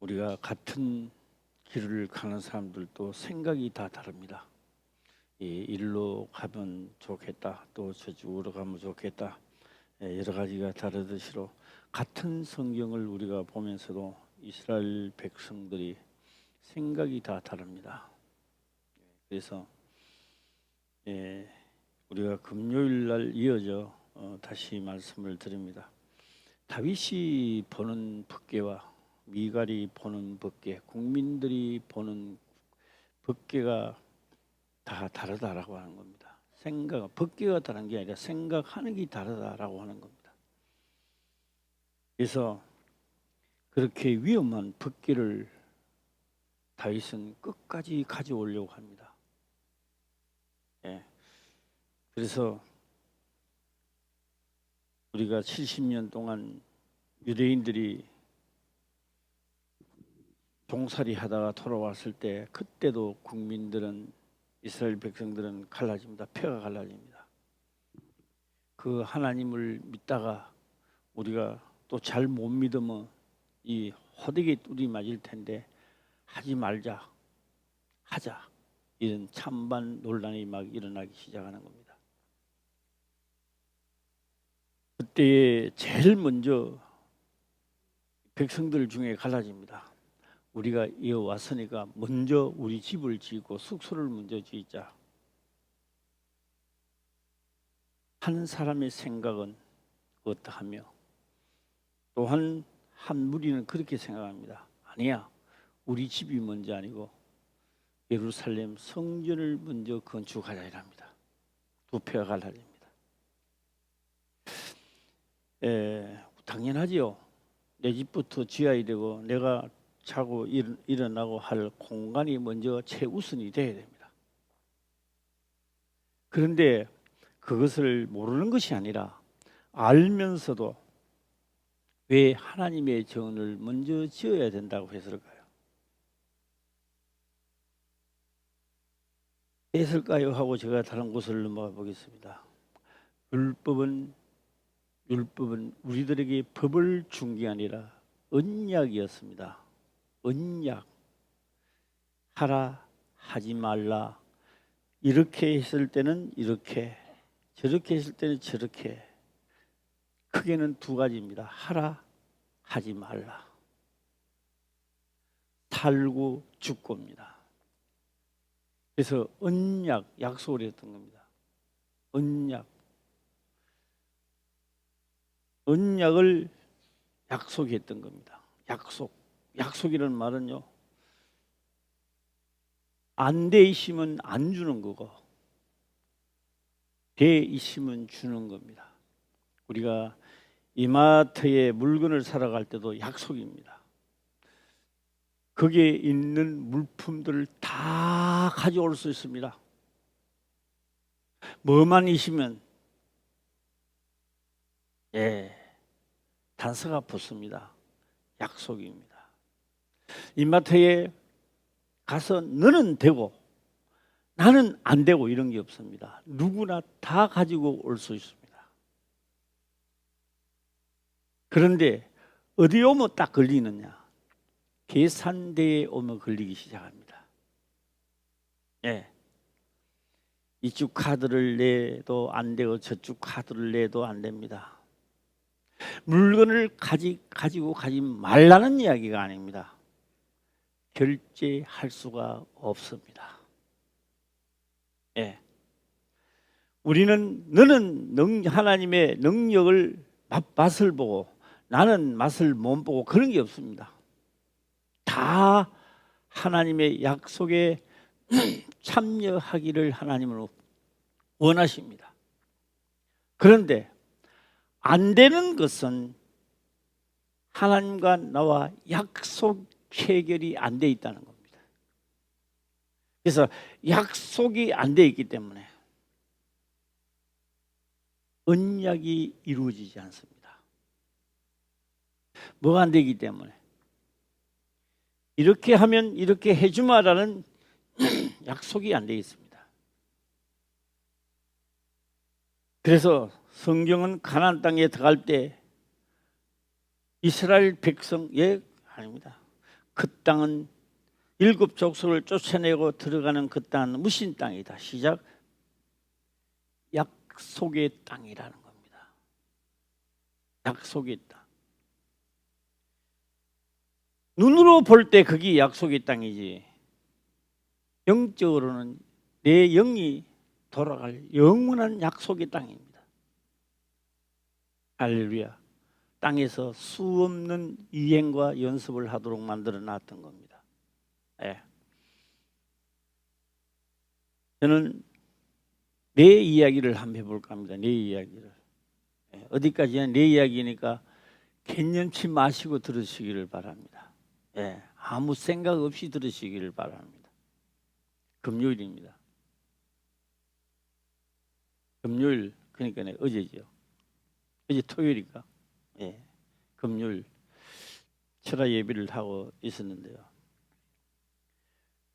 우리가 같은 길을 가는 사람들도 생각이 다 다릅니다. 이 일로 가면 좋겠다, 또 저쪽으로 가면 좋겠다, 여러 가지가 다르듯이로 같은 성경을 우리가 보면서도 이스라엘 백성들이 생각이 다 다릅니다. 그래서 우리가 금요일 날 이어져 다시 말씀을 드립니다. 다윗이 보는 법궤와 미갈이 보는 법궤, 국민들이 보는 법궤가 다 다르다라고 하는 겁니다. 법궤가 다른 게 아니라 생각하는 게 다르다라고 하는 겁니다. 그래서 그렇게 위험한 법궤를 다윗은 끝까지 가져오려고 합니다. 그래서 우리가 70년 동안 유대인들이 종살이 하다가 돌아왔을 때 그때도 국민들은, 이스라엘 백성들은 갈라집니다. 표가 갈라집니다. 그 하나님을 믿다가 우리가 또 잘 못 믿으면 이 호되게 뚜리 맞을 텐데 하지 말자, 하자, 이런 찬반 논란이 막 일어나기 시작하는 겁니다. 그때 제일 먼저 백성들 중에 갈라집니다. 우리가 이어왔으니까 먼저 우리 집을 짓고 숙소를 먼저 짓자 하는 사람의 생각은 어떠하며, 또한 한 무리는 그렇게 생각합니다. 아니야, 우리 집이 먼저 아니고 예루살렘 성전을 먼저 건축하자 이랍니다. 두 표가 갈라집니다. 당연하지요. 내 집부터 지어야 되고 내가 자고 일어나고 할 공간이 먼저 최우선이 돼야 됩니다. 그런데 그것을 모르는 것이 아니라 알면서도 왜 하나님의 전을 먼저 지어야 된다고 했을까요? 했을까요? 하고 제가 다른 곳을 넘어가 보겠습니다. 율법은 우리들에게 법을 준 게 아니라 언약이었습니다. 언약. 하라, 하지 말라. 이렇게 했을 때는 이렇게, 저렇게 했을 때는 저렇게. 크게는 두 가지입니다. 하라, 하지 말라. 살고 죽고입니다. 그래서 언약, 약속을 했던 겁니다. 언약을 약속했던 겁니다. 약속이라는 말은요, 안 돼 있으면 안 주는 거고 돼 있으면 주는 겁니다. 우리가 이마트에 물건을 사러 갈 때도 약속입니다. 거기에 있는 물품들을 다 가져올 수 있습니다. 뭐만 있으면 단서가 붙습니다. 약속입니다. 이마트에 가서 너는 되고 나는 안 되고 이런 게 없습니다. 누구나 다 가지고 올 수 있습니다. 그런데 어디 오면 딱 걸리느냐? 계산대에 오면 걸리기 시작합니다. 이쪽 카드를 내도 안 되고 저쪽 카드를 내도 안 됩니다. 물건을 가지고 가지 말라는 이야기가 아닙니다. 결제할 수가 없습니다. 우리는 너는 하나님의 능력을 맛을 보고 나는 맛을 못 보고 그런 게 없습니다. 다 하나님의 약속에 참여하기를 하나님은 원하십니다. 그런데 안 되는 것은 하나님과 나와 약속 체결이 안 돼 있다는 겁니다. 그래서 약속이 안 돼 있기 때문에 언약이 이루어지지 않습니다. 뭐가 안 되기 때문에 이렇게 하면 이렇게 해주마라는 약속이 안 돼 있습니다. 그래서 성경은 가나안 땅에 들어갈 때 이스라엘 백성 아닙니다. 그 땅은 일곱 족속을 쫓아내고 들어가는 그 땅은 무신 땅이다. 시작. 약속의 땅이라는 겁니다. 약속의 땅. 눈으로 볼 때 그게 약속의 땅이지, 영적으로는 내 영이 돌아갈 영원한 약속의 땅입니다. 할렐루야. 땅에서 수없는 이행과 연습을 하도록 만들어 놨던 겁니다. 예. 저는 내 이야기를 한번 해볼까 합니다. 내 이야기를. 예. 어디까지나 내 이야기니까 개념치 마시고 들으시기를 바랍니다. 예. 아무 생각 없이 들으시기를 바랍니다. 금요일입니다. 금요일, 그러니까 어제죠. 어제 토요일이니까. 예. 금요일 철야 예배를 하고 있었는데요.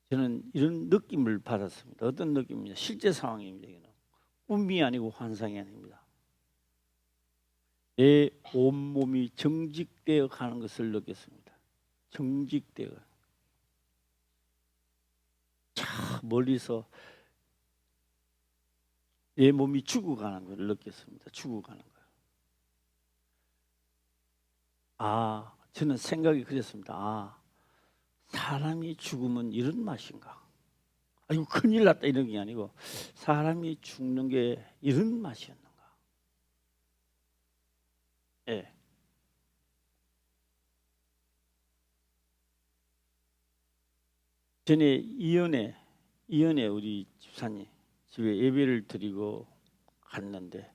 저는 이런 느낌을 받았습니다. 어떤 느낌이냐? 실제 상황입니다. 이거는 꿈이 아니고 환상이 아닙니다. 내 온몸이 정직되어 가는 것을 느꼈습니다. 정직되어. 자, 멀리서 내 몸이 죽어가는 걸 느꼈습니다. 죽어가는 걸. 아, 저는 생각이 그랬습니다. 아, 사람이 죽으면 이런 맛인가? 아이고 큰일 났다 이런 게 아니고 사람이 죽는 게 이런 맛이었는가? 예. 전에 이연에 우리 집사님 집에 예배를 드리고 갔는데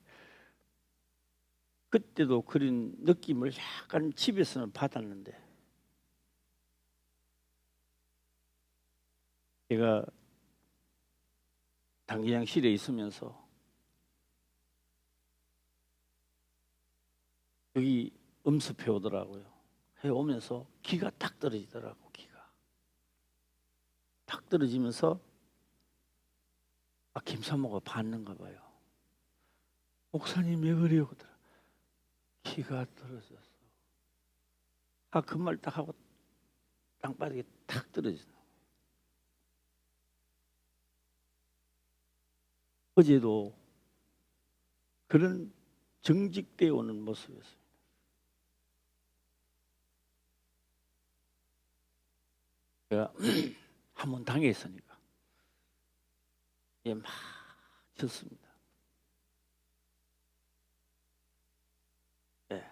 그때도 그런 느낌을 약간 집에서는 받았는데 제가 당기장실에 있으면서 여기 음습해 오더라고요. 해 오면서 기가 딱 떨어지더라고. 기가 딱 떨어지면서 김사모가 봤는가 봐요. 목사님 왜 그래요? 기가 떨어졌어. 그 말 딱 하고 땅바닥에 탁 떨어지는 거예요. 어제도 그런 정직되어 오는 모습이었습니다. 제가 한번 당했으니까 막 쳤습니다. 네.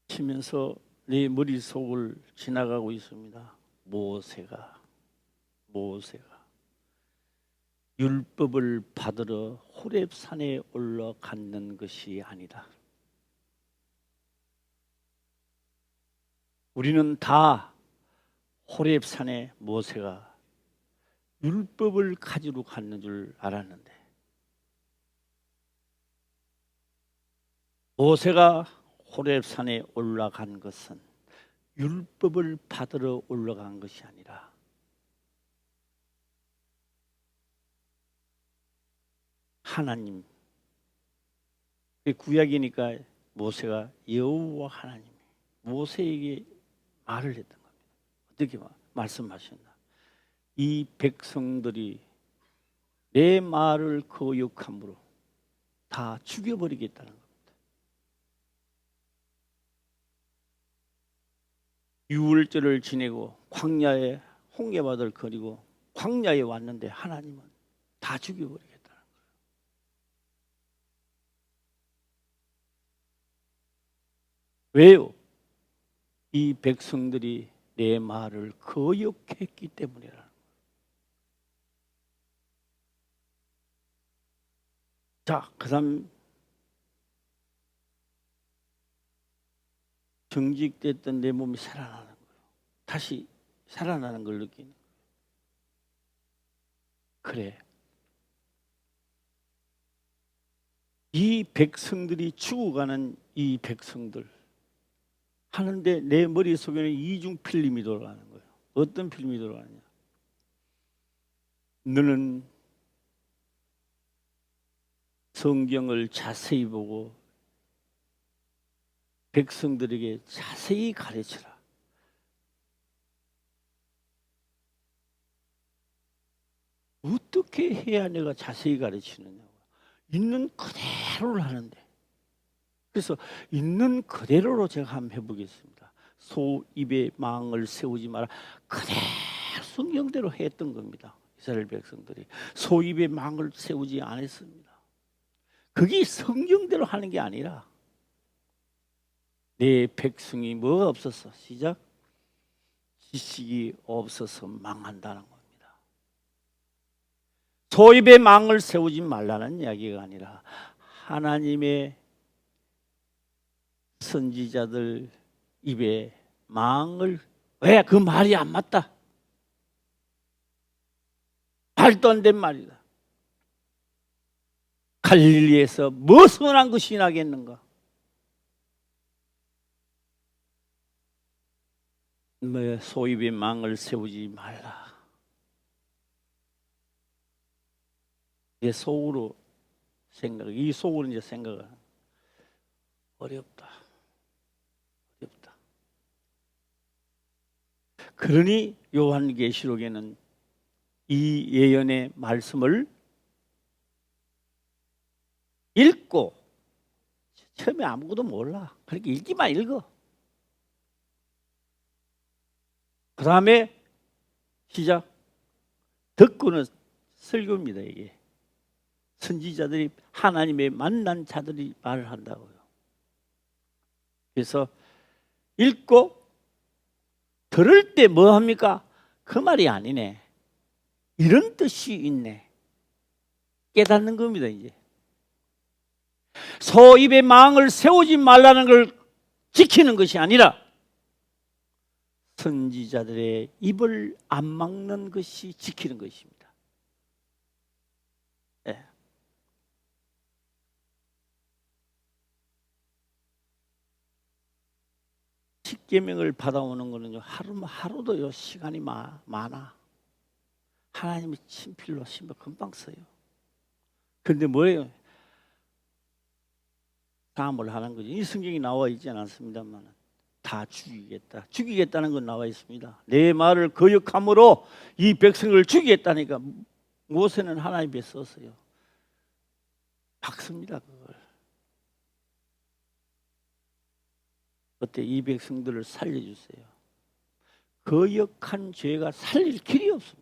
치면서 내 머릿속을 지나가고 있습니다. 모세가 율법을 받으러 호렙산에 올라갔는 것이 아니다. 우리는 다 호렙산에 모세가 율법을 가지러 갔는 줄 알았는데 모세가 호렙산에 올라간 것은 율법을 받으러 올라간 것이 아니라 하나님, 구약이니까 모세가 여호와 하나님이 모세에게 말을 했던 겁니다. 어떻게 말씀하셨나? 이 백성들이 내 말을 거역함으로 다 죽여버리겠다는 겁니다. 유월절을 지내고 광야에 홍해바다를 거리고 광야에 왔는데 하나님은 다 죽여버리겠다는 거예요. 왜요? 이 백성들이 내 말을 거역했기 때문이라는 거예요. 자, 그 다음 정직됐던 내 몸이 살아나는 거예요. 다시 살아나는 걸 느끼는 거예요. 그래, 이 백성들이 죽어가는 이 백성들 하는데 내 머릿속에는 이중 필름이 돌아가는 거예요. 어떤 필름이 돌아가느냐? 너는 성경을 자세히 보고 백성들에게 자세히 가르쳐라. 어떻게 해야 내가 자세히 가르치느냐? 있는 그대로를 하는데. 그래서 있는 그대로로 제가 한번 해보겠습니다. 소 입에 망을 세우지 마라. 그대로 성경대로 했던 겁니다. 이스라엘 백성들이 소 입에 망을 세우지 않았습니다. 그게 성경대로 하는 게 아니라 내 백성이 뭐가 없어서 시작 지식이 없어서 망한다는 겁니다. 소 입에 망을 세우지 말라는 이야기가 아니라 하나님의 선지자들 입에 망을 왜 그 말이 안 맞다. 말도 안 된 말이다. 갈릴리에서 뭐 선한 것이 나겠는가? 뭐 소입에 망을 세우지 말라. 내 속으로 이 속으로 이제 생각을 어렵다. 그러니 요한계시록에는 이 예언의 말씀을 읽고 처음에 아무것도 몰라. 그렇게 읽기만 읽어. 그 다음에 시작. 듣고는 설교입니다. 이게 선지자들이 하나님의 만난 자들이 말을 한다고요. 그래서 읽고 들을 때 뭐 합니까? 그 말이 아니네. 이런 뜻이 있네. 깨닫는 겁니다. 이제 소 입에 망을 세우지 말라는 걸 지키는 것이 아니라 선지자들의 입을 안 막는 것이 지키는 것입니다. 네. 십계명을 받아오는 거는요 하루도 시간이 많아. 하나님이 친필로 신발 금방 써요. 그런데 뭐예요? 사함을 하는 거죠. 이 성경이 나와 있지 않습니다만 다 죽이겠다. 죽이겠다는 건 나와 있습니다. 내 말을 거역함으로 이 백성을 죽이겠다니까 모세는 하나님께 썼어요. 박습니다 그걸. 어때? 이 백성들을 살려주세요. 거역한 죄가 살릴 길이 없습니다.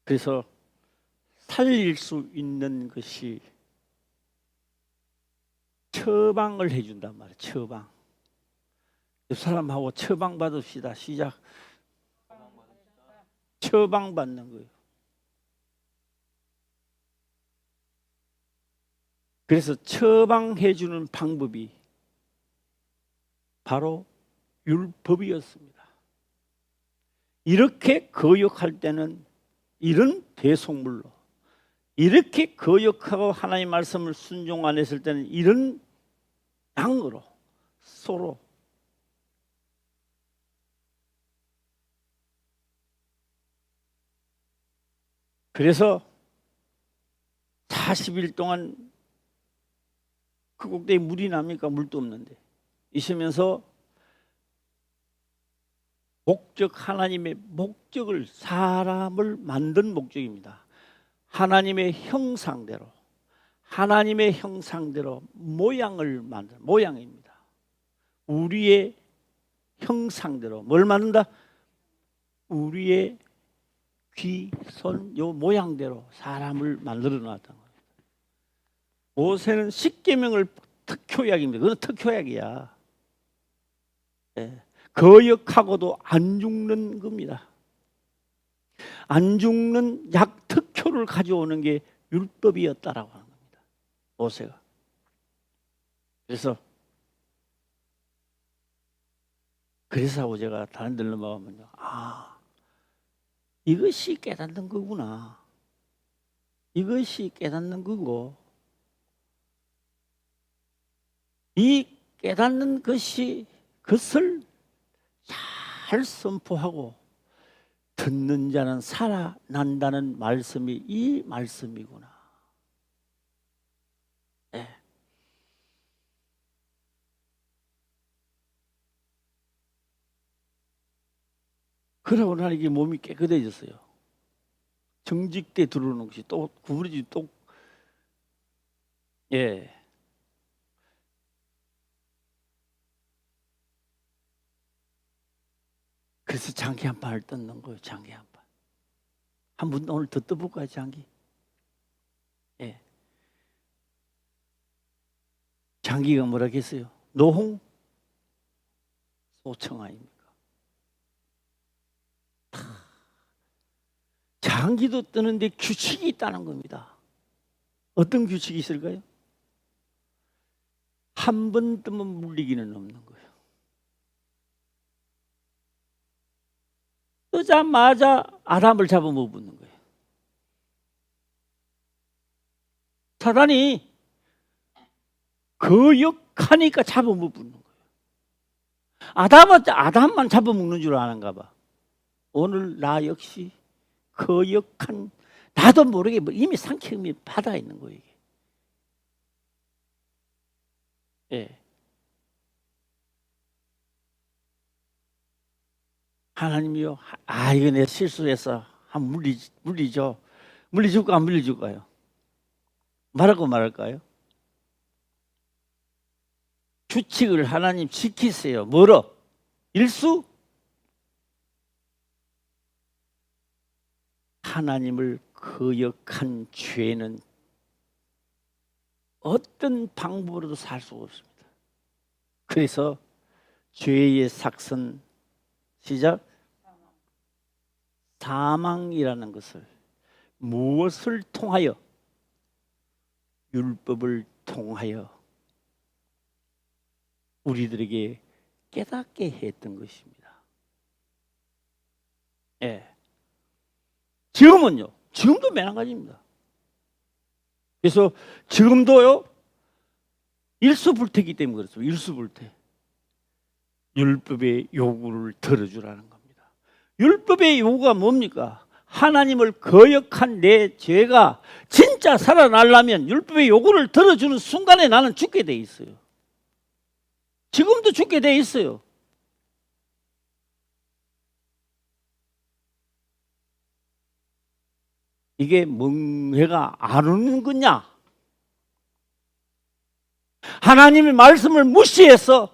그래서 살릴 수 있는 것이 처방을 해준단 말이에요. 처방. 그 사람하고 처방 받읍시다. 시작. 처방 받는 거예요. 그래서 처방해 주는 방법이 바로 율법이었습니다. 이렇게 거역할 때는 이런 대속물로, 이렇게 거역하고 하나님의 말씀을 순종 안 했을 때는 이런 양으로 소로 그래서 40일 동안 그 꼭대기에 물이 납니까? 물도 없는데 있으면서 하나님의 목적을 사람을 만든 목적입니다. 하나님의 형상대로 모양을 만든 모양입니다. 우리의 형상대로 뭘 만든다? 우리의 귀, 손, 요 모양대로 사람을 만들어 놨던 거예요. 모세는 십계명을 특효약입니다. 그건 특효약이야. 네. 거역하고도 안 죽는 겁니다. 안 죽는 약 특효를 가져오는 게 율법이었다라고 하는 겁니다. 모세가. 그래서 제가 다른 데로 넘어가면요. 이것이 깨닫는 거구나. 이것이 깨닫는 거고 이 깨닫는 것을 잘 선포하고 듣는 자는 살아난다는 말씀이 이 말씀이구나. 네. 그러고 나니까 몸이 깨끗해졌어요. 정직대 들어오는 것이 또 구부러지 또 예. 그래서 장기 한 판을 뜯는 거예요. 장기 한 판. 한번 오늘 더 떠볼까요, 장기? 예. 장기가 뭐라 했어요? 노홍 소청 아닙니까? 장기도 뜨는데 규칙이 있다는 겁니다. 어떤 규칙이 있을까요? 한 번 뜨면 물리기는 없는 거예요. 뜨자마자 아담을 잡아 먹는 거예요. 사단이 거역하니까 잡아 먹는 거예요. 아담만 잡아 먹는 줄 아는가 봐. 오늘 나 역시 거역한 나도 모르게 이미 상처음이 받아 있는 거예요. 이게. 예. 하나님이요. 이거 내 실수했어. 한 물리죠. 물리줄까 안 물리줄까요? 말하고 말할까요? 규칙을 하나님 지키세요. 뭐로? 일수? 하나님을 거역한 죄는 어떤 방법으로도 살 수가 없습니다. 그래서 죄의 삭선 시작 사망이라는 것을 무엇을 통하여? 율법을 통하여 우리들에게 깨닫게 했던 것입니다. 예. 지금은요. 지금도 마찬가지입니다. 그래서 지금도요. 일수불태이기 때문에 그렇죠. 일수불태. 율법의 요구를 들어주라는 겁니다. 율법의 요구가 뭡니까? 하나님을 거역한 내 죄가 진짜 살아나려면 율법의 요구를 들어주는 순간에 나는 죽게 돼 있어요. 지금도 죽게 돼 있어요. 이게 멍해가 안 오는 거냐? 하나님의 말씀을 무시해서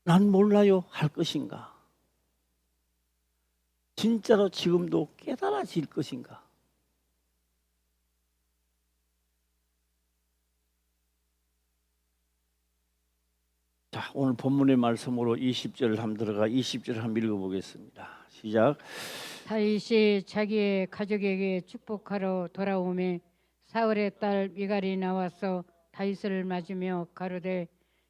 난 몰라요 할 것인가? 진짜로 지금도 깨달아질 것인가? 자, 오늘 본문의 말씀으로 20절 한번 들어가 20절 한번 읽어보겠습니다. 시작. 다윗이 자기의 가족에게 축복하러 돌아오매 사울의 딸 미갈이 나와서 다윗을 맞으며 가로되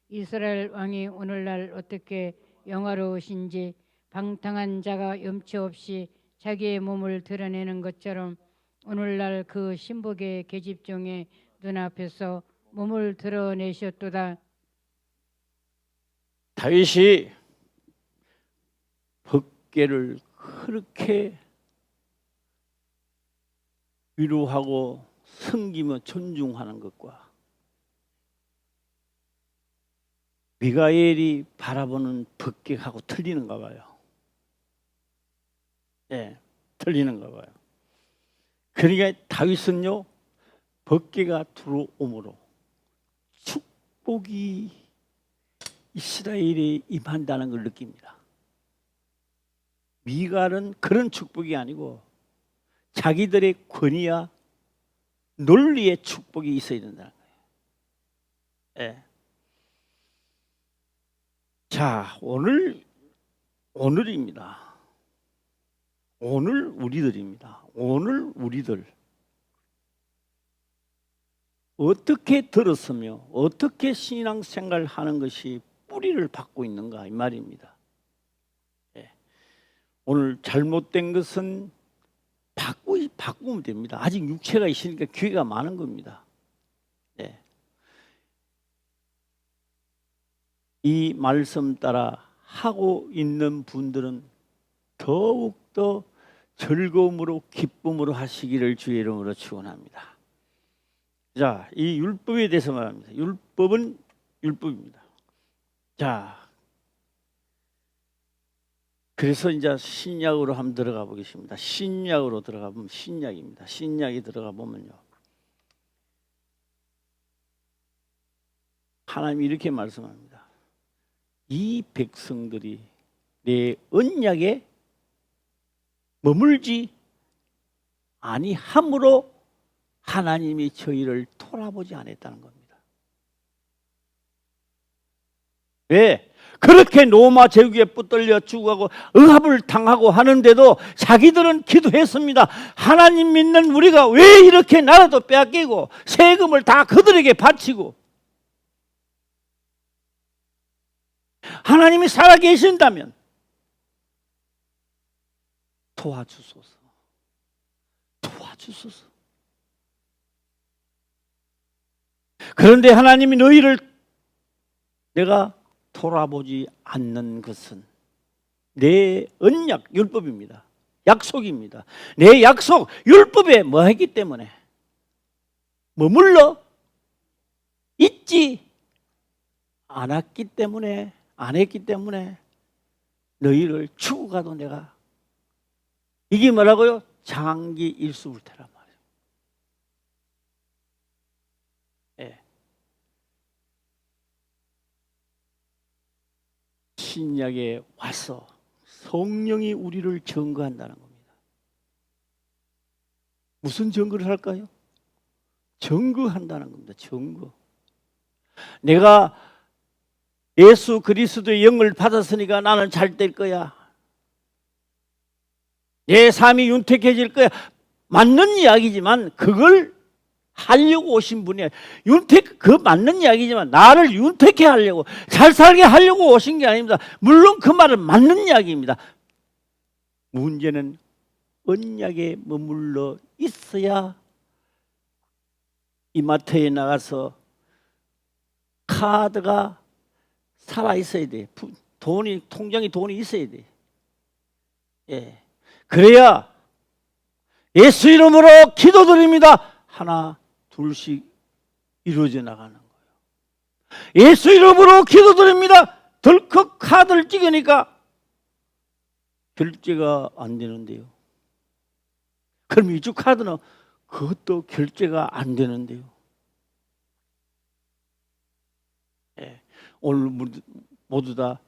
이스라엘 왕이 오늘날 어떻게 영화로우신지 방탕한 자가 염치 없이 자기의 몸을 드러내는 것처럼 오늘날 그 신복의 계집종의 눈앞에서 몸을 드러내셨도다. 다윗이 법궤를 그렇게 위로하고 섬기며 존중하는 것과 미가엘이 바라보는 법궤하고 틀리는가 봐요. 예, 틀리는가 봐요. 그러니까 다윗은요, 법궤가 들어오므로 축복이 이스라엘에 임한다는 걸 느낍니다. 미갈은 그런 축복이 아니고 자기들의 권위와 논리의 축복이 있어야 된다는 거예요. 예. 자, 오늘입니다. 오늘 우리들입니다. 오늘 우리들 어떻게 들었으며 어떻게 신앙생활을 하는 것이 뿌리를 받고 있는가 이 말입니다. 예. 오늘 잘못된 것은 바꾸면 됩니다. 아직 육체가 있으니까 기회가 많은 겁니다. 예. 이 말씀 따라 하고 있는 분들은 더욱더 즐거움으로 기쁨으로 하시기를 주의 이름으로 축원합니다. 자, 이 율법에 대해서 말합니다. 율법은 율법입니다. 자, 그래서 이제 신약으로 한번 들어가 보겠습니다. 신약으로 들어가 보면 신약입니다. 신약이 들어가 보면요, 하나님이 이렇게 말씀합니다. 이 백성들이 내 언약에 머물지 아니함으로 하나님이 저희를 돌아보지 않았다는 겁니다. 왜? 그렇게 로마 제국에 붙들려 죽어가고 억압을 당하고 하는데도 자기들은 기도했습니다. 하나님 믿는 우리가 왜 이렇게 나라도 빼앗기고 세금을 다 그들에게 바치고, 하나님이 살아계신다면 도와주소서, 도와주소서. 그런데 하나님이 너희를 내가 돌아보지 않는 것은 내 언약 율법입니다. 약속입니다. 내 약속 율법에 뭐 했기 때문에, 머물러 있지 않았기 때문에, 안 했기 때문에 너희를 죽어가도 내가, 이게 뭐라고요? 장기 일수불태란 말이에요. 예. 신약에 와서 성령이 우리를 증거한다는 겁니다. 무슨 증거를 할까요? 증거한다는 겁니다. 증거. 내가 예수 그리스도의 영을 받았으니까 나는 잘 될 거야, 내 삶이 윤택해질 거야, 맞는 이야기지만 그걸 하려고 오신 분이, 그 맞는 이야기지만 나를 윤택해 하려고, 잘 살게 하려고 오신 게 아닙니다. 물론 그 말은 맞는 이야기입니다. 문제는 언약에 머물러 있어야 이마트에 나가서 카드가 살아 있어야 돼. 통장에 돈이 있어야 돼. 예. 그래야 예수 이름으로 기도드립니다, 하나 둘씩 이루어져 나가는 거예요. 예수 이름으로 기도드립니다, 덜컥 카드를 찍으니까 결제가 안 되는데요. 그럼 이쪽 카드는 그것도 결제가 안 되는데요. 예. 오늘 모두 다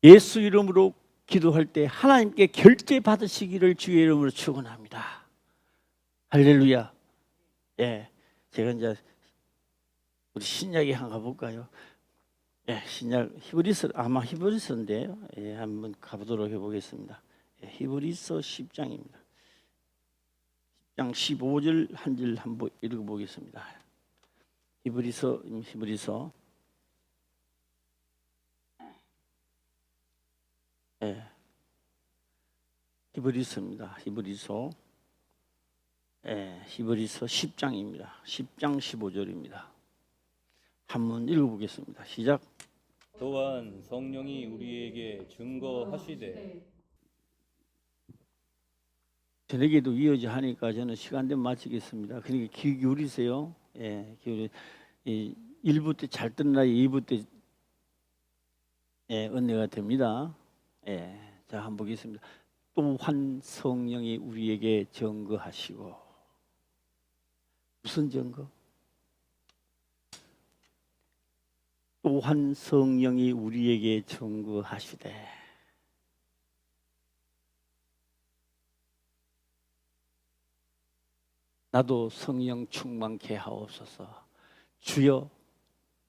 예수 이름으로 기도할 때 하나님께 결제 받으시기를 주의 이름으로 축원합니다. 할렐루야. 예, 제가 이제 우리 신약에 한번 가볼까요? 예, 신약 히브리서, 아마 히브리서인데요. 예, 한번 가보도록 해보겠습니다. 예, 히브리서 10장입니다. 10장 15절 한 절 한번 읽어보겠습니다. 히브리서 예, 히브리서입니다. 히브리서 10장입니다. 10장 15절입니다. 한번 읽어보겠습니다. 시작. 또한 성령이 우리에게 증거하시되, 저녁에도 이어져 하니까 저는 시간 되면 마치겠습니다. 그러니까 귀 기울이세요. 예, 1부 때 잘 듣는 나이 2부 때 은혜가 됩니다. 예, 자, 한번 보겠습니다. 또한 성령이 우리에게 증거하시고, 무슨 증거? 또한 성령이 우리에게 증거하시되, 나도 성령 충만케 하옵소서, 주여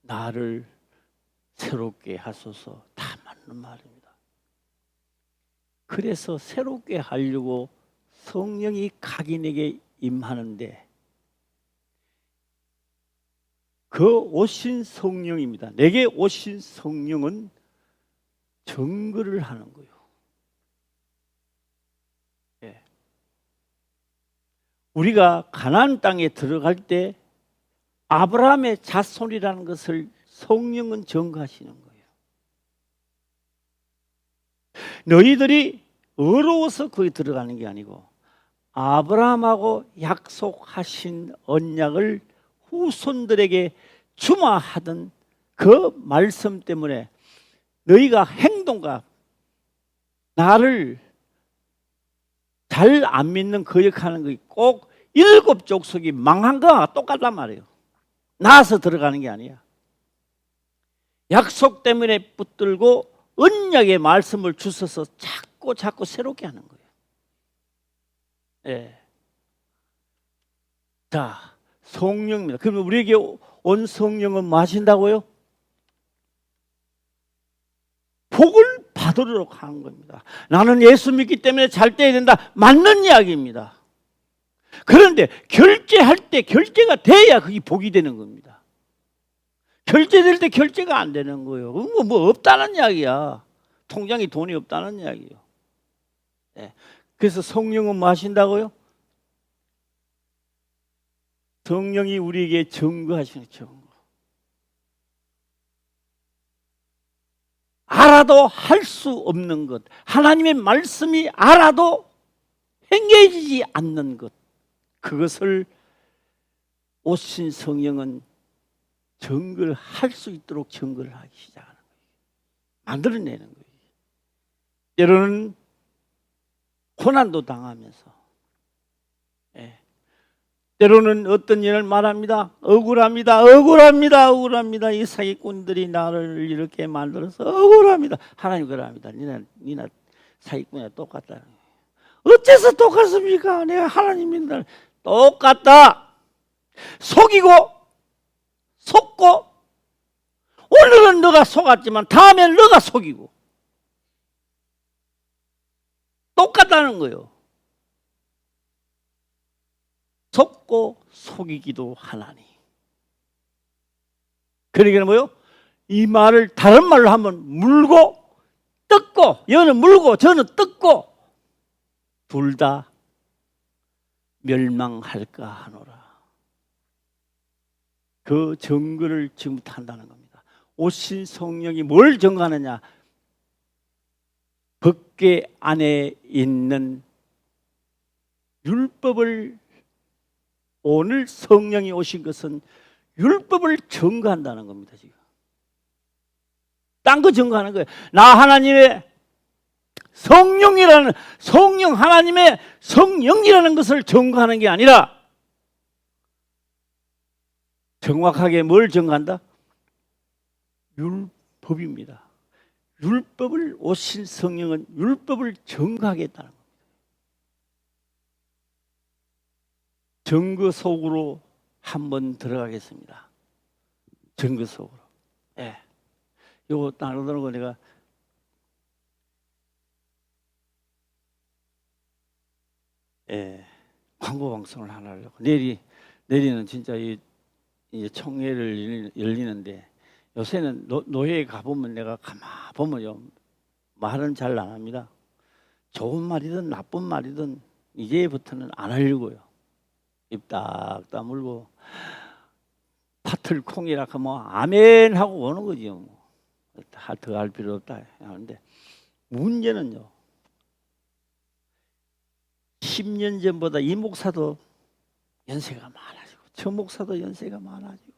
나를 새롭게 하소서. 다 맞는 말입니다. 그래서 새롭게 하려고 성령이 각인에게 임하는데, 그 오신 성령입니다. 내게 오신 성령은 증거를 하는 거예요. 예. 우리가 가나안 땅에 들어갈 때 아브라함의 자손이라는 것을 성령은 증거하시는 거예요. 너희들이 어려워서 거기 들어가는 게 아니고, 아브라함하고 약속하신 언약을 후손들에게 주마하던 그 말씀 때문에 너희가 행동과 나를 잘 안 믿는 거역하는 거 꼭 7족속이 망한 거와 똑같단 말이에요. 나와서 들어가는 게 아니야. 약속 때문에 붙들고 언약의 말씀을 주셔서 자꾸 새롭게 하는 거예요. 예. 자, 성령입니다. 그러면 우리에게 온 성령은 뭐 하신다고요? 복을 받으도록 하는 겁니다. 나는 예수 믿기 때문에 잘 돼야 된다. 맞는 이야기입니다. 그런데 결제할 때 결제가 돼야 그게 복이 되는 겁니다. 결제될 때 결제가 안 되는 거예요. 뭐 없다는 이야기야. 통장에 돈이 없다는 이야기예요. 네. 그래서 성령은 뭐 하신다고요? 성령이 우리에게 증거하시는 증거. 알아도 할 수 없는 것, 하나님의 말씀이 알아도 행해지지 않는 것, 그것을 오신 성령은 증거를 할 수 있도록 증거를 하기 시작하는 거예요. 만들어내는 거예요. 때로는 고난도 당하면서, 때로는 어떤 일을 말합니다. 억울합니다. 이 사기꾼들이 나를 이렇게 만들어서 억울합니다. 하나님 그럽니다. 니나 사기꾼이랑 똑같다. 어째서 똑같습니까? 내가 하나님인데 똑같다. 속고 오늘은 너가 속았지만 다음엔 너가 속이고 똑같다는 거예요. 속고 속이기도 하나니. 그러니까 뭐요? 이 말을 다른 말로 하면 물고 뜯고, 여는 물고 저는 뜯고 둘 다 멸망할까 하노라. 그 증거를 지금부터 한다는 겁니다. 오신 성령이 뭘 증거하느냐? 법궤 안에 있는 율법을, 오늘 성령이 오신 것은 율법을 증거한다는 겁니다. 지금 딴 거 증거하는 거예요. 나 하나님의 성령이라는, 성령 하나님의 성령이라는 것을 증거하는 게 아니라 정확하게 뭘 증거한다? 율법입니다. 율법을, 오신 성령은 율법을 증거하겠다는 겁니다. 증거 속으로 한번 들어가겠습니다. 증거 속으로. 예. 요거 나누는 거 내가 광고 방송을 하나 하려고. 내일은 진짜 이제 총회를 열리는데, 요새는 노예에 가보면 내가 가만 보면요, 말은 잘 안 합니다. 좋은 말이든 나쁜 말이든 이제부터는 안 하려고요. 입 딱 다물고 파틀콩이라 하면 아멘 하고 오는 거지요. 뭐. 더 할 필요 없다 하는데, 문제는요, 10년 전보다 이 목사도 연세가 많아지고 저 목사도 연세가 많아지고,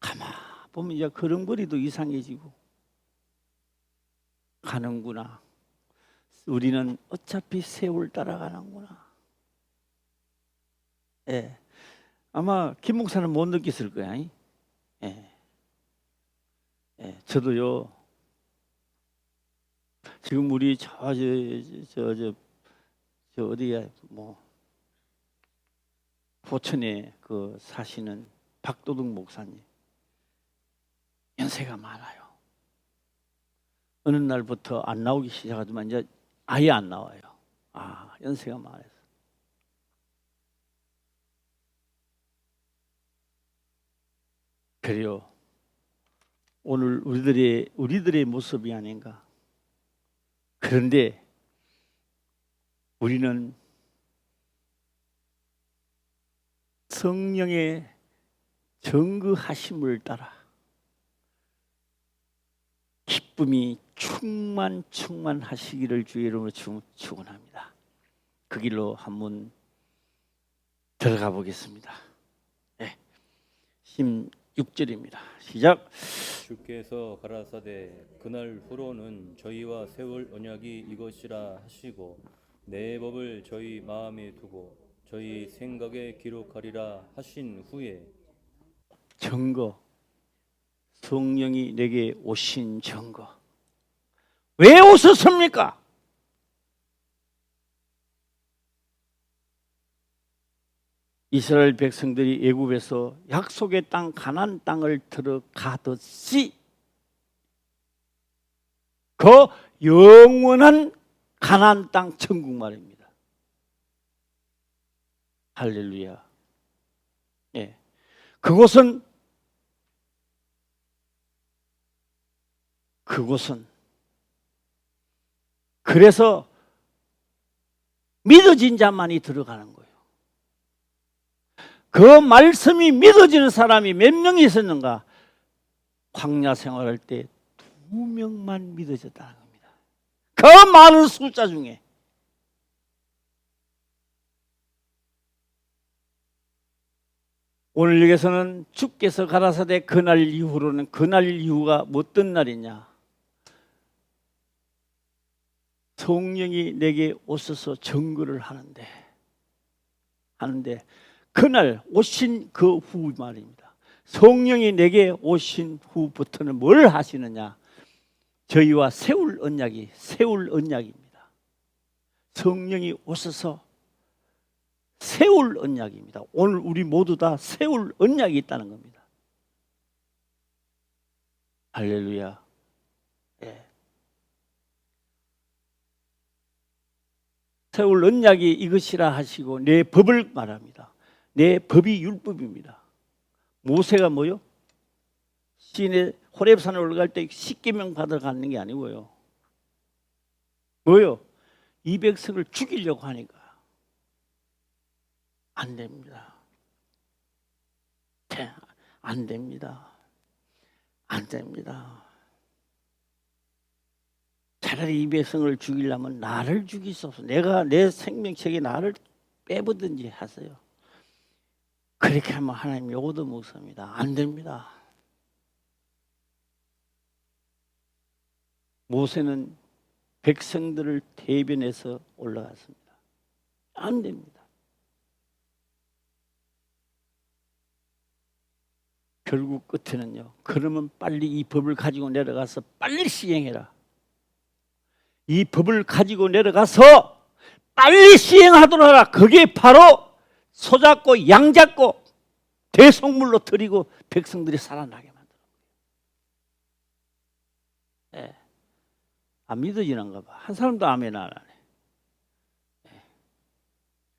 가만 보면 이제 걸음걸이도 이상해지고 가는구나. 우리는 어차피 세월 따라가는구나. 아마 김 목사는 못 느꼈을 거야. 저도요. 지금 우리 저 어디야, 뭐 포천에 그 사시는 박도덕 목사님, 연세가 많아요. 어느 날부터 안 나오기 시작하지만 이제 아예 안 나와요. 연세가 많아서. 그래요. 오늘 우리들의 모습이 아닌가. 그런데 우리는 성령의 증거하심을 따라 기쁨이 충만하시기를 주의 이름으로 축원합니다. 그 길로 한번 들어가 보겠습니다. 16절입니다. 시작. 주께서 가라사대 그날 후로는 저희와 세울 언약이 이것이라 하시고 내 법을 저희 마음에 두고 저희 생각에 기록하리라 하신 후에 증거, 성령이 내게 오신 증거. 왜 오셨습니까? 이스라엘 백성들이 애굽에서 약속의 땅 가나안 땅을 들어가듯이 그 영원한 가나안 땅 천국 말입니다. 할렐루야. 예. 그곳은 그래서 믿어진 자만이 들어가는 거예요. 그 말씀이 믿어지는 사람이 몇 명이 있었는가? 광야 생활할 때 2명만 믿어졌다는 겁니다. 그 많은 숫자 중에. 오늘 여기서는 주께서 가라사대 그날 이후로는 그날 이후가 어떤 날이냐? 성령이 내게 오셔서 증거를 하는데 그날 오신 그 후 말입니다. 성령이 내게 오신 후부터는 뭘 하시느냐? 저희와 세울 언약입니다. 성령이 오셔서 세울 언약입니다. 오늘 우리 모두 다 세울 언약이 있다는 겁니다. 할렐루야. 예. 세울 언약이 이것이라 하시고 내 법을 말합니다. 내 법이 율법입니다. 모세가 뭐요? 시내 호렙산에 올라갈 때 10계명 받아 가는 게 아니고요. 뭐요? 이 백성을 죽이려고 하니까 안 됩니다. 안 됩니다. 안 됩니다. 차라리 이 백성을 죽이려면 나를 죽이소서. 내가 내 생명책에 나를 빼보든지 하세요. 그렇게 하면 하나님이 얻어먹습니다. 안 됩니다. 모세는 백성들을 대변해서 올라갔습니다. 안 됩니다. 결국 끝에는요. 그러면 빨리 이 법을 가지고 내려가서 빨리 시행해라. 이 법을 가지고 내려가서 빨리 시행하도록 하라. 그게 바로 소 잡고 양 잡고 대속물로 드리고 백성들이 살아나게 만들어. 네. 안 믿어지는가 봐. 한 사람도 아멘 안 하네. 네.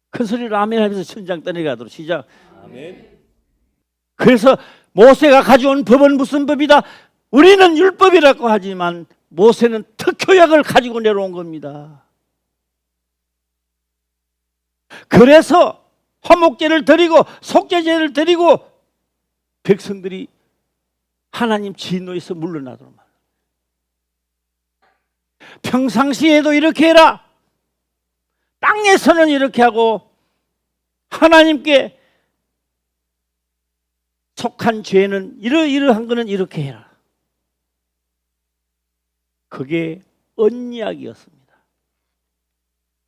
큰 소리로 아멘 하면서 천장 떠내가도록 시작. 아멘. 그래서 모세가 가져온 법은 무슨 법이다? 우리는 율법이라고 하지만 모세는 특효약을 가지고 내려온 겁니다. 그래서 화목제를 드리고 속죄제를 드리고 백성들이 하나님 진노에서 물러나도록 말합니다. 평상시에도 이렇게 해라. 땅에서는 이렇게 하고 하나님께 속한 죄는 이러이러한 거는 이렇게 해라. 그게 언약이었습니다.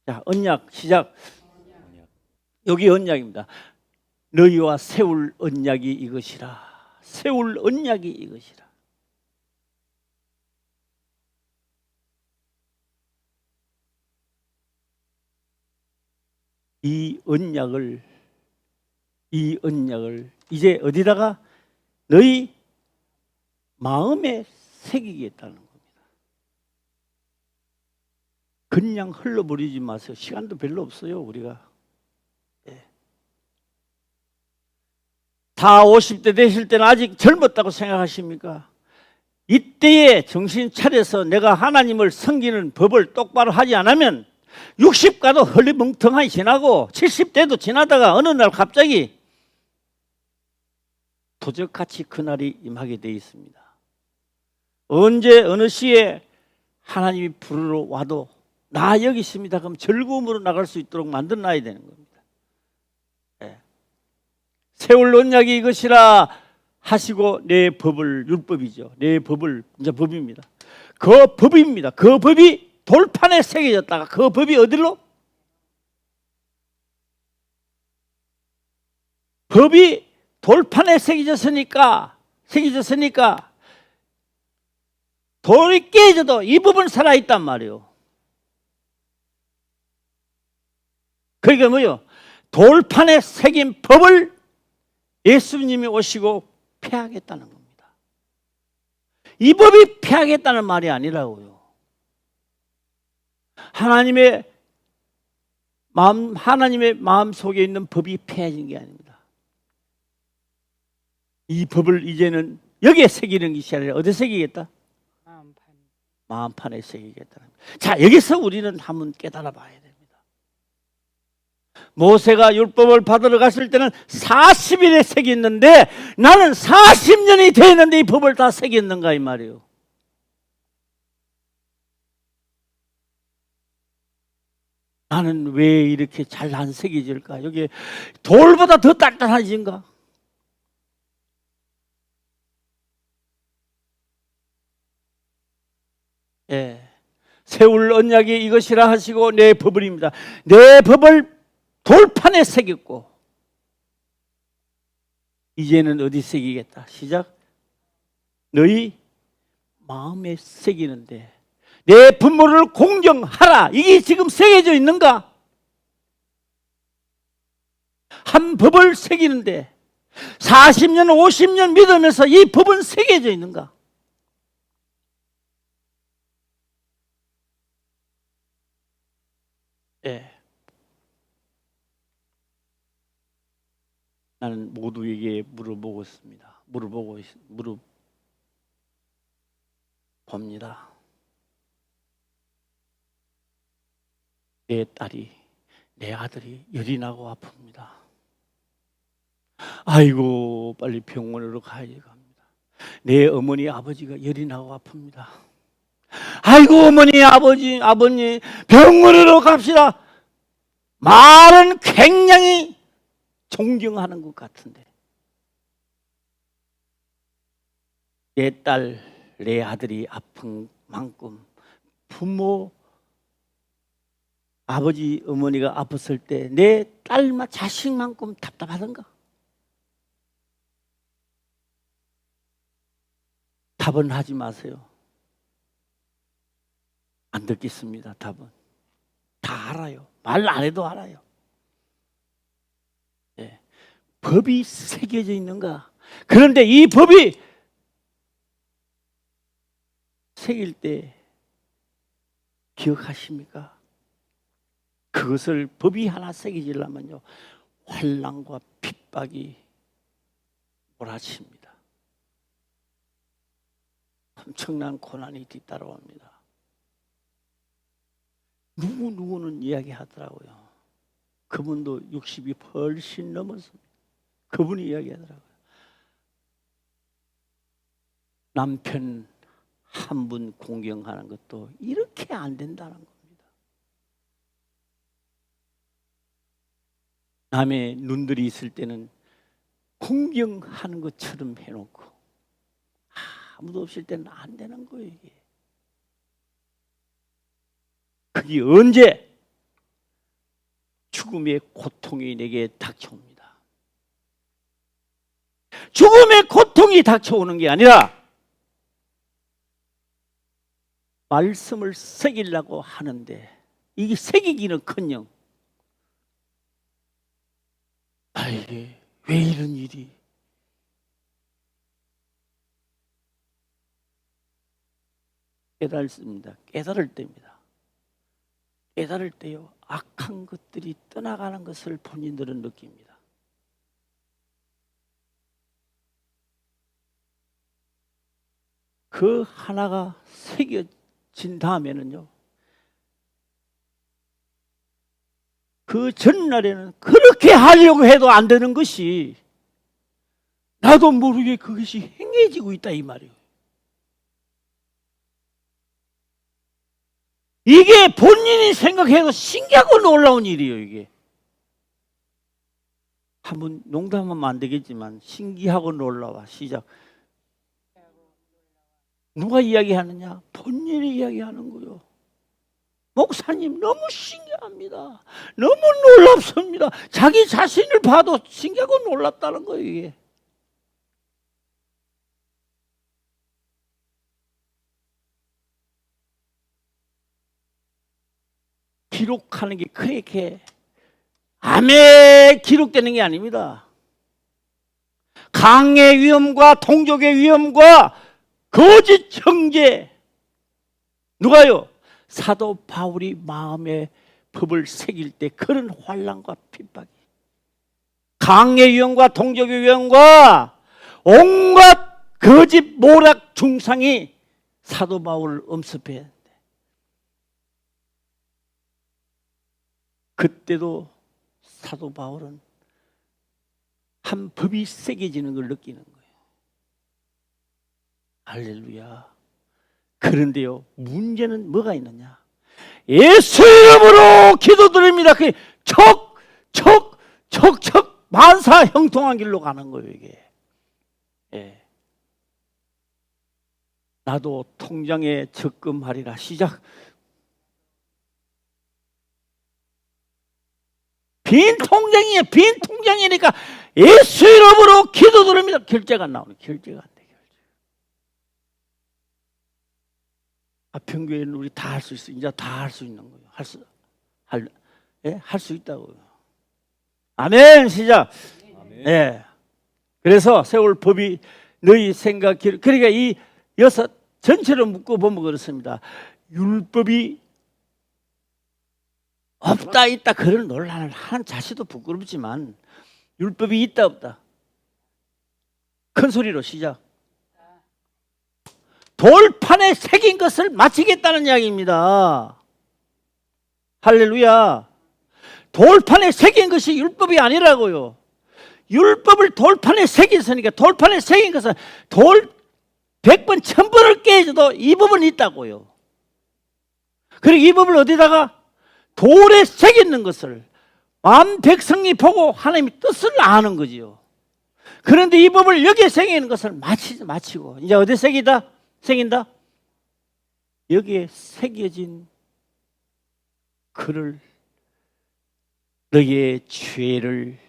자, 언약 시작. 여기 언약입니다. 너희와 세울 언약이 이것이라. 세울 언약이 이것이라. 이 언약을 이제 어디다가 너희 마음에 새기겠다는 겁니다. 그냥 흘러버리지 마세요. 시간도 별로 없어요. 우리가 다 50대 되실 때는 아직 젊었다고 생각하십니까? 이때에 정신 차려서 내가 하나님을 섬기는 법을 똑바로 하지 않으면 60가도 헐리멍텅하게 지나고 70대도 지나다가 어느 날 갑자기 도적같이 그날이 임하게 되어 있습니다. 언제 어느 시에 하나님이 부르러 와도 나 여기 있습니다. 그럼 즐거움으로 나갈 수 있도록 만들어놔야 되는 겁니다. 세울 언약이 이것이라 하시고 내 법을, 율법이죠. 내 법을, 이제 법입니다. 그 법입니다. 그 법이 돌판에 새겨졌다가 그 법이 어디로? 법이 돌판에 새겨졌으니까 돌이 깨져도 이 법은 살아있단 말이에요. 그러니까 뭐요? 돌판에 새긴 법을 예수님이 오시고 폐하겠다는 겁니다. 이 법이 폐하겠다는 말이 아니라고요. 하나님의 마음 속에 있는 법이 폐해진 게 아닙니다. 이 법을 이제는 여기에 새기는 것이 아니라 어디에 새기겠다? 마음판에 새기겠다. 자, 여기서 우리는 한번 깨달아 봐야 됩니다. 모세가 율법을 받으러 갔을 때는 40일에 새겼는데 나는 40년이 됐는데 이 법을 다 새겼는가 이 말이에요. 나는 왜 이렇게 잘 안 새겨질까? 여기 돌보다 더 단단해진가? 예. 세울 언약이 이것이라 하시고 내 법을입니다. 내 법을 돌판에 새겼고 이제는 어디 새기겠다? 시작. 너희 마음에 새기는데 내 부모를 공경하라. 이게 지금 새겨져 있는가? 한 법을 새기는데 40년 50년 믿으면서 이 법은 새겨져 있는가? 예. 나는 모두에게 물어봅니다. 내 딸이, 내 아들이 열이 나고 아픕니다. 아이고, 빨리 병원으로 가야 합니다. 내 어머니, 아버지가 열이 나고 아픕니다. 아이고, 어머니, 아버님, 병원으로 갑시다. 말은 굉장히 존경하는 것 같은데 내 딸, 내 아들이 아픈 만큼 부모, 아버지, 어머니가 아팠을 때 내 딸만 자식만큼 답답하던가? 답은 하지 마세요. 안 듣겠습니다. 답은 다 알아요. 말 안 해도 알아요. 네. 법이 새겨져 있는가? 그런데 이 법이 새길 때 기억하십니까? 그것을 법이 하나 새겨지려면요 환난과 핍박이 몰아칩니다. 엄청난 고난이 뒤따라옵니다. 누구는 이야기하더라고요. 그분도 60이 훨씬 넘었습니다. 그분이 이야기하더라고요. 남편 한 분 공경하는 것도 이렇게 안 된다는 겁니다. 남의 눈들이 있을 때는 공경하는 것처럼 해놓고 아무도 없을 때는 안 되는 거예요. 이게. 그게 언제 죽음의 고통이 내게 닥쳐옵니다. 죽음의 고통이 닥쳐오는 게 아니라 말씀을 새기려고 하는데 이게 새기기는커녕 이게 왜 이런 일이 깨달습니다. 깨달을 때입니다. 깨달을 때요 악한 것들이 떠나가는 것을 본인들은 느낍니다. 그 하나가 새겨진 다음에는요 그 전날에는 그렇게 하려고 해도 안 되는 것이 나도 모르게 그것이 행해지고 있다 이 말이에요. 이게 본인이 생각해도 신기하고 놀라운 일이에요. 이게 한번 농담하면 안 되겠지만 신기하고 놀라워. 시작. 누가 이야기하느냐? 본인이 이야기하는 거요. 목사님 너무 신기합니다. 너무 놀랍습니다. 자기 자신을 봐도 신기하고 놀랍다는 거예요, 이게. 기록하는 게 그렇게 암에 기록되는 게 아닙니다. 강의 위험과 동족의 위험과 거짓 형제, 누가요? 사도 바울이 마음에 법을 새길 때 그런 환난과 핍박이, 강의 위험과 동족의 위험과 온갖 거짓 모략 중상이 사도 바울을 엄습해. 그때도 사도 바울은 한 법이 새겨지는 걸 느끼는 거예요. 할렐루야. 그런데요, 문제는 뭐가 있느냐? 예수 이름으로 기도드립니다. 그게 척 만사 형통한 길로 가는 거예요, 이게. 예. 나도 통장에 적금하리라. 시작. 빈 통장이에요. 빈 통장이니까 예수 이름으로 기도드립니다. 결제가 나오는, 결제가 안 돼. 아평교회는 우리 다 할 수 있어. 이제 다 할 수 있는 거예요. 할 수 있다고요. 아멘. 시작. 아멘. 예. 그래서 세월 법이 너희 생각, 그러니까 이 여섯 전체를 묶어 보면 그렇습니다. 율법이 없다 있다 그런 논란을 하는 자체도 부끄럽지만 율법이 있다 없다. 큰 소리로 시작. 돌판에 새긴 것을 마치겠다는 이야기입니다. 할렐루야. 돌판에 새긴 것이 율법이 아니라고요. 율법을 돌판에 새겼으니까 돌판에 새긴 것은 돌 100번 1000번을 깨져도 이 법은 있다고요. 그리고 이 법을 어디다가 돌에 새기는 것을 만 백성이 보고 하나님의 뜻을 아는 거지요. 그런데 이 법을 여기에 새기는 것을 마치고 이제 어디 새긴다? 여기에 새겨진 글을 너희의 죄를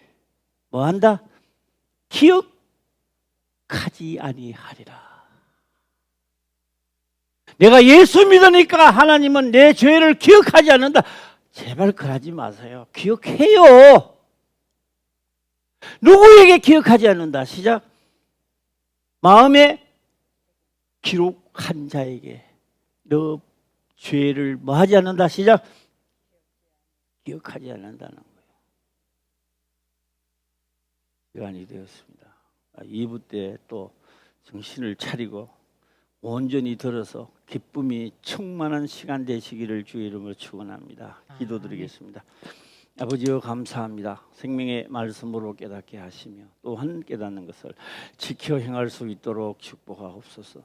뭐한다? 기억하지 아니하리라. 내가 예수 믿으니까 하나님은 내 죄를 기억하지 않는다. 제발 그러지 마세요. 기억해요. 누구에게 기억하지 않는다. 시작. 마음에 기록한 자에게 너 죄를 뭐 하지 않는다. 시작. 기억하지 않는다는 거예요. 시간이 되었습니다. 2부 때 또 정신을 차리고 온전히 들어서 기쁨이 충만한 시간 되시기를 주의 이름으로 축원합니다. 기도드리겠습니다. 아버지여 감사합니다. 생명의 말씀으로 깨닫게 하시며 또한 깨닫는 것을 지켜 행할 수 있도록 축복하옵소서.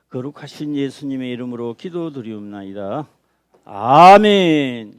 거룩하신 예수님의 이름으로 기도드리옵나이다. 아멘.